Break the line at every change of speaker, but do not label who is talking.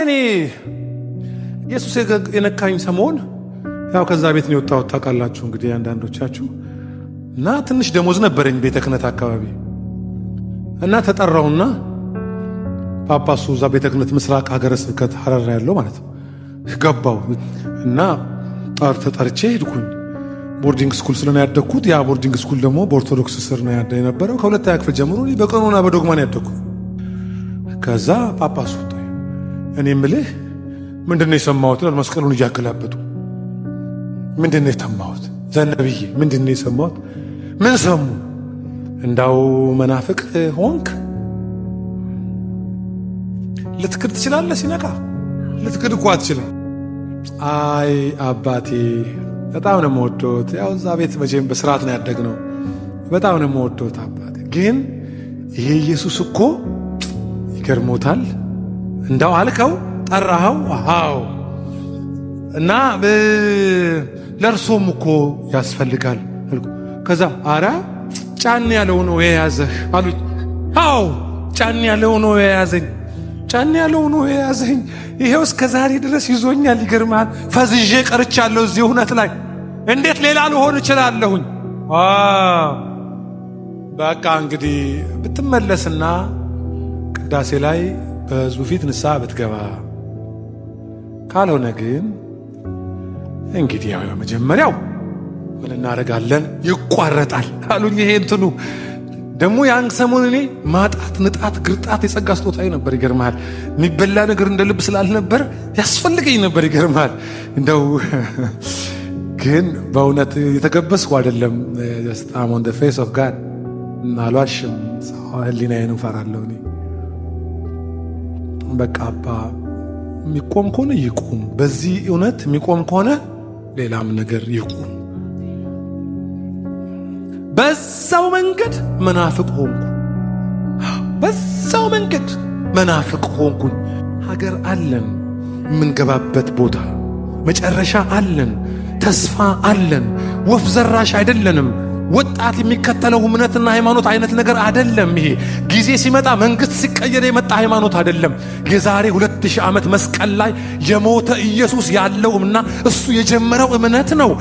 እኔ ኢየሱስ የነካኝ ሰሞን ያው ከዛ ቤት ነው የወጣሁት ታውቃላችሁ እንግዲህ አንዳንዶቻችሁ እና ትንሽ ደሞዝ ነበረኝ ቤተ ክህነት አካባቢ እና ተጠራውና ጳጳሱ እዛ ቤተ ክህነት ምስራቅ ሀገረ ስብከት ሐረር ያለው ማለት ነው ገባው እና ተጠርቼ ሄድኩኝ። ቦርዲንግ ስኩል ስለሆነ ያደግኩት ያ ቦርዲንግ ስኩል ደግሞ በኦርቶዶክስ ስር ነው ያደረው የነበረው ከሁለተኛ ክፍል ጀምሮ በቀኖና በዶግማ ነው ያደግኩት። ከዛ ጳጳሱ እኔ ምልህ ምንድነው የሰማሁት ነው መስቀሉን እያገላበጡ ምንድነው የሰማሁት ዘነብዬ ምንድነው የሰማሁት ምን ሰሙ እንዳው መናፍቅ ሆንክ ልትክድ ትችላለህ ሲነካ ልትክድ እኮ አትችልም። አይ አባቴ በጣም ነው የምወደውት ያው እዛ ቤት መቼም በስርዓት ነው ያደግነው በጣም ነው የምወደውት አባቴ ግን ይሄ ኢየሱስ እኮ ይገርሞታል እንዳው አልከው ጠራኸው አዎ እና ለርሶም እኮ ያስፈልጋል አልኩ። ከዛ አረ ጫን ያለው ነው የያዘህ አሉኝ። አዎ ጫን ያለው ነው የያዘኝ ጫን ያለው ነው የያዘኝ ይሄው እስከ ዛሬ ድረስ ይዞኛል። ይገርማል ፈዝዤ ቀርቻለሁ እዚህ እውነት ላይ እንዴት ሌላ ልሆን እችላለሁኝ? በቃ እንግዲህ ብትመለስና ቅዳሴ ላይ በህዝቡ ፊት ንስሐ ብትገባ ካልሆነ ግን እንግዲህ ያው መጀመሪያው ምን እናደርጋለን ይቋረጣል አሉኝ። ይሄ እንትኑ ደግሞ ያን ሰሞን እኔ ማጣት ንጣት ግርጣት የጸጋ ስጦታዬ ነበር። ይገርማል የሚበላ ነገር እንደ ልብ ስላልነበር ያስፈልገኝ ነበር። ይገርማል እንደው ግን በእውነት የተገበስኩ አይደለም። just I'm on the face of God አልዋሽም። ህሊናዬን እፈራለሁ እኔ በቃ አባ የሚቆም ከሆነ ይቁም በዚህ እውነት የሚቆም ከሆነ ሌላም ነገር ይቁም። በዛው መንገድ መናፍቅ ሆንኩ በዛው መንገድ መናፍቅ ሆንኩኝ። ሀገር አለን የምንገባበት ቦታ መጨረሻ አለን ተስፋ አለን ወፍ ዘራሽ አይደለንም። ወጣት የሚከተለው እምነትና ሃይማኖት አይነት ነገር አይደለም። ይሄ ጊዜ ሲመጣ መንግስት ሲቀየር የመጣ ሃይማኖት አይደለም። የዛሬ 2000 ዓመት መስቀል ላይ የሞተ ኢየሱስ ያለውና እሱ የጀመረው እምነት ነው።